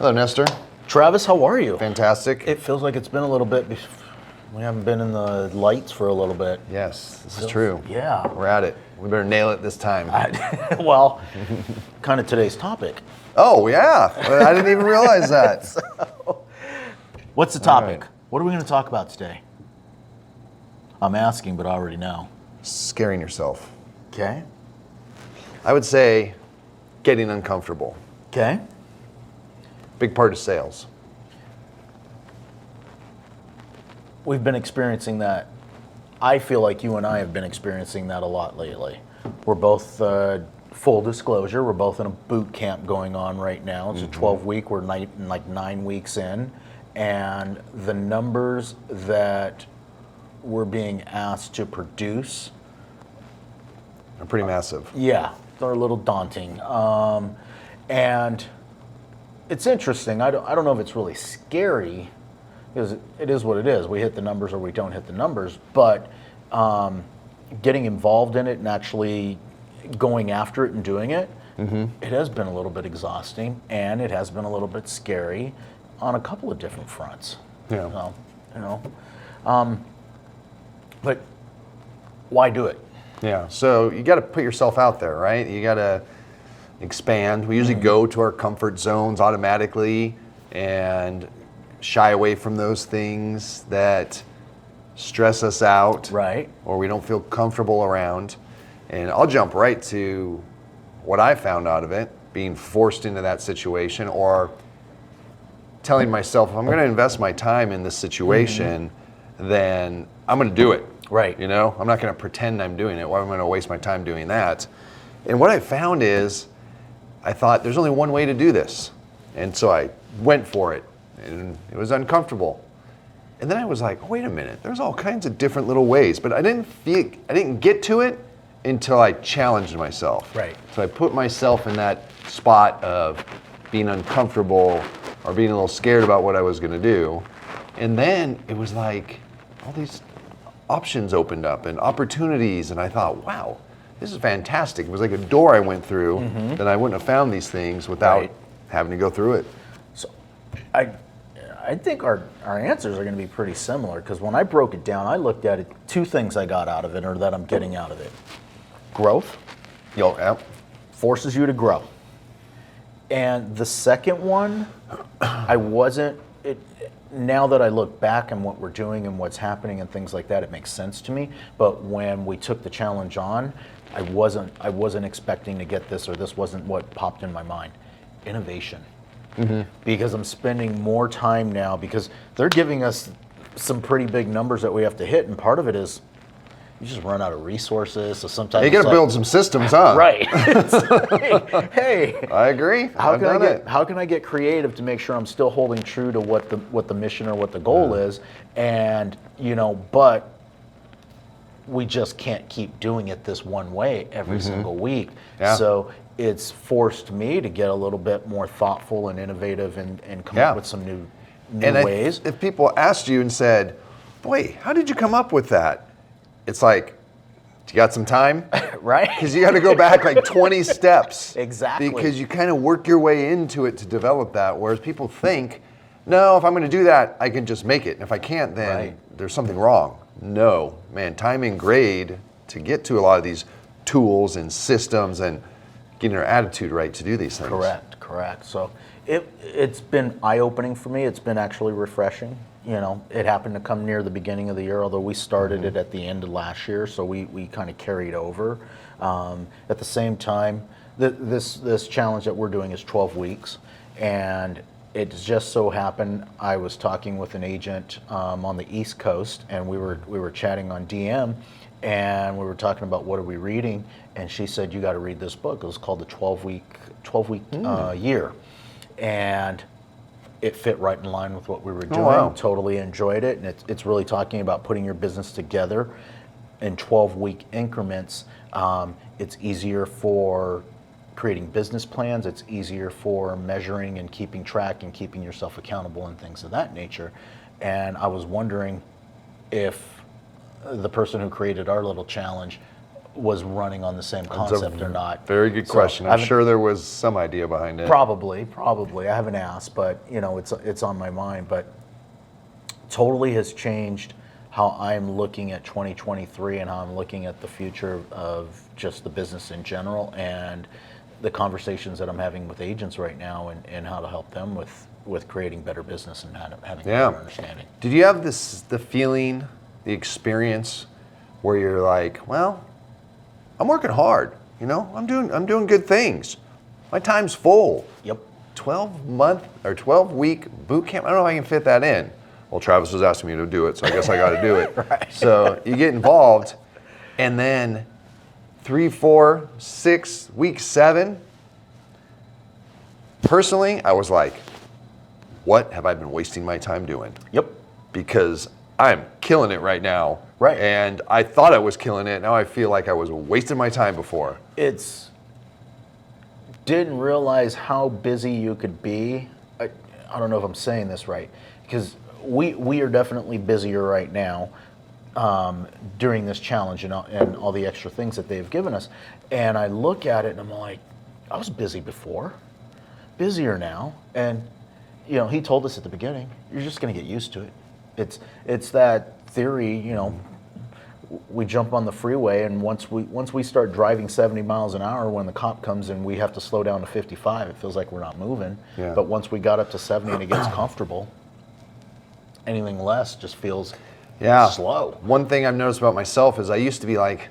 Hello, Nestor. Travis, how are you? Fantastic. It feels like it's been a little bit. We haven't been in the lights for a little bit. Yes, this is true. Yeah. We're at it. We better nail it this time. Well, kind of today's topic. Oh, yeah. I didn't even realize that. What's the topic? right. What are we going to talk about today? I'm asking, but I already know. Scaring yourself. Okay. I would say getting uncomfortable. Okay. Big part of sales. We've been experiencing that. I feel like you and I have been experiencing that a lot lately. We're both, full disclosure, we're both in a boot camp going on right now. It's a 12-week, we're like 9 weeks in. And the numbers that we're being asked to produce, They're pretty massive. yeah, they're a little daunting. And it's interesting. I don't know if it's really scary, because it is what it is. We hit the numbers or we don't hit the numbers. But getting involved in it and actually going after it and doing it, it has been a little bit exhausting, and it has been a little bit scary on a couple of different fronts. Yeah. So, but why do it? Yeah. So you got to put yourself out there, right? You got to expand. We usually go to our comfort zones automatically and shy away from those things that stress us out, Right. or we don't feel comfortable around. And I'll jump right to what I found out of it, being forced into that situation, or telling myself, if I'm going to invest my time in this situation, then I'm going to do it. Right. You know, I'm not going to pretend I'm doing it. Why am I going to waste my time doing that? And what I found is, I thought there's only one way to do this. And so I went for it, and it was uncomfortable. And then I was like, wait a minute, there's all kinds of different little ways, but I didn't get to it until I challenged myself. Right. So I put myself in that spot of being uncomfortable or being a little scared about what I was going to do. And then it was like all these options opened up and opportunities, and I thought, wow, this is fantastic. It was like a door I went through that I wouldn't have found these things without Right. having to go through it. So I think our answers are going to be pretty similar, because when I broke it down, I looked at it, two things I got out of it, or that I'm getting out of it. Growth Yeah. forces you to grow. And the second one, now that I look back on what we're doing and what's happening and things like that, it makes sense to me. But when we took the challenge on, I wasn't expecting to get this, or this wasn't what popped in my mind. Innovation. Because I'm spending more time now, because they're giving us some pretty big numbers that we have to hit, and part of it is you just run out of resources. So sometimes You got to build some systems, huh? right. It's like, hey, I agree. how I've can I get creative to make sure I'm still holding true to what the mission or what the goal is, and but we just can't keep doing it this one way every single week. Yeah. So it's forced me to get a little bit more thoughtful and innovative and come up with some new ways. If people asked you and said, boy, how did you come up with that? It's like, you got some time? Right? Because you got to go back like 20 steps. Exactly. Because you kind of work your way into it to develop that. Whereas people think, no, if I'm going to do that, I can just make it. And if I can't, then there's something wrong. No, man, time and grade to get to a lot of these tools and systems and getting our attitude right to do these things. Correct. So it's been eye-opening for me. It's been actually refreshing. It happened to come near the beginning of the year, although we started it at the end of last year, so we kind of carried over. At the same time, this challenge that we're doing is 12 weeks, and it just so happened I was talking with an agent on the East Coast, and we were chatting on DM, and we were talking about what are we reading, and she said, you got to read this book. It was called the 12-week year, and it fit right in line with what we were doing. Oh, wow. Totally enjoyed it, and it's really talking about putting your business together in 12-week increments. It's easier for creating business plans. It's easier for measuring and keeping track and keeping yourself accountable and things of that nature. And I was wondering if the person who created our little challenge was running on the same concept or not. Very good question. I'm sure there was some idea behind it. Probably. I haven't asked, but it's on my mind. But totally has changed how I'm looking at 2023 and how I'm looking at the future of just the business in general, and the conversations that I'm having with agents right now, and how to help them with creating better business and having better understanding. Did you have the feeling, the experience where you're like, well, I'm working hard, I'm doing good things. My time's full. Yep. 12-month or 12-week boot camp, I don't know if I can fit that in. Well, Travis was asking me to do it, so I guess I got to do it. Right. So you get involved, and then 3, 4, 6, week 7, personally, I was like, what have I been wasting my time doing? Yep. Because I'm killing it right now. Right. And I thought I was killing it. Now I feel like I was wasting my time before. Didn't realize how busy you could be. I don't know if I'm saying this right, because we are definitely busier right now during this challenge and all the extra things that they've given us. And I look at it and I'm like, I was busy before, busier now. And he told us at the beginning, you're just going to get used to it. It's that theory, we jump on the freeway, and once we start driving 70 miles an hour, when the cop comes and we have to slow down to 55, it feels like we're not moving. Yeah. But once we got up to 70 and it gets comfortable, anything less just feels slow. One thing I've noticed about myself is I used to be like,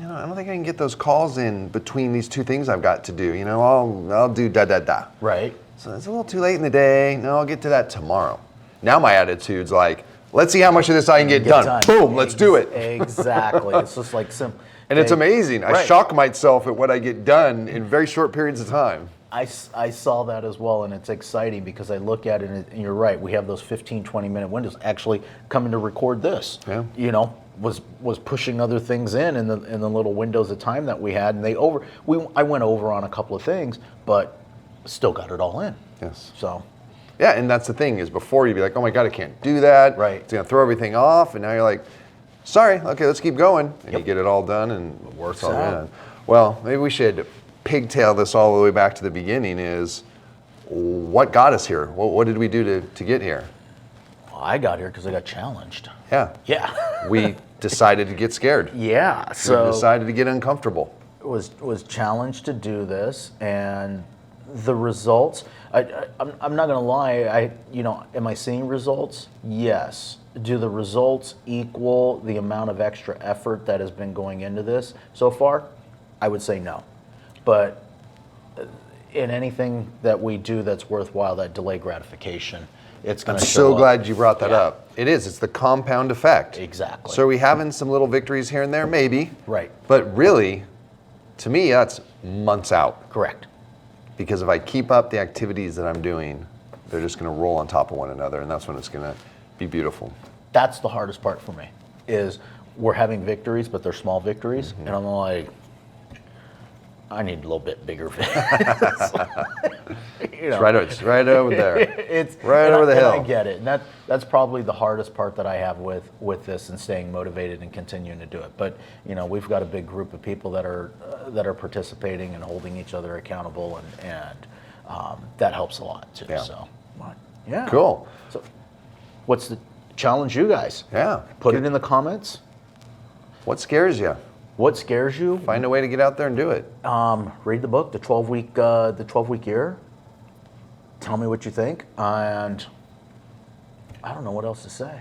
I don't think I can get those calls in between these two things I've got to do. I'll do da. Right. So it's a little too late in the day. No, I'll get to that tomorrow. Now my attitude's like, let's see how much of this I can get done. Boom, let's do it. Exactly. It's just like simple. And it's amazing. I shock myself at what I get done in very short periods of time. I saw that as well, and it's exciting because I look at it, and you're right. We have those 15, 20-minute windows. Actually, coming to record this, was pushing other things in the little windows of time that we had, and I went over on a couple of things, but still got it all in. Yes. So. Yeah, and that's the thing is before you'd be like, oh my God, I can't do that. Right. It's gonna throw everything off, and now you're like, sorry, okay, let's keep going, and you get it all done, and it works all in. Well, maybe we should pigtail this all the way back to the beginning. Is what got us here? What did we do to get here? Well, I got here because I got challenged. Yeah. Yeah. We decided to get scared. Yeah. So we decided to get uncomfortable. Was challenged to do this, and the results. I'm not gonna lie. Am I seeing results? Yes. Do the results equal the amount of extra effort that has been going into this so far? I would say no. But in anything that we do that's worthwhile, that delayed gratification, it's going to show I'm so up. glad you brought that up. It is. It's the compound effect. Exactly. So are we having some little victories here and there? Maybe. Right. But really, to me, that's months out. Correct. Because if I keep up the activities that I'm doing, they're just going to roll on top of one another, and that's when it's going to be beautiful. That's the hardest part for me, is we're having victories, but they're small victories, and I'm like, I need a little bit bigger victories. It's right over there. It's right over the hill. I get it, and that's probably the hardest part that I have with this and staying motivated and continuing to do it. But we've got a big group of people that are participating and holding each other accountable, and that helps a lot too. Yeah. So, yeah. Cool. So, what's the challenge, you guys? Yeah. Put it in the comments. What scares you? What scares you? Find a way to get out there and do it. Read the book, the 12-week year. Tell me what you think, and I don't know what else to say.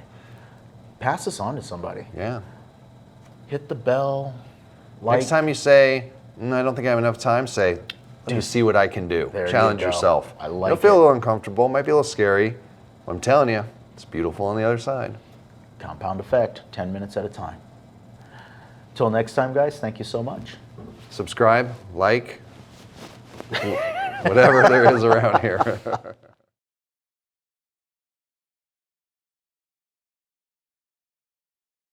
Pass this on to somebody. Yeah. Hit the bell. Next time you say, I don't think I have enough time, say, let me see what I can do. Challenge yourself. I like It'll feel a little uncomfortable, might be a little scary. But I'm telling you, it's beautiful on the other side. Compound effect, 10 minutes at a time. Till next time, guys, thank you so much. Subscribe, like, whatever there is around here.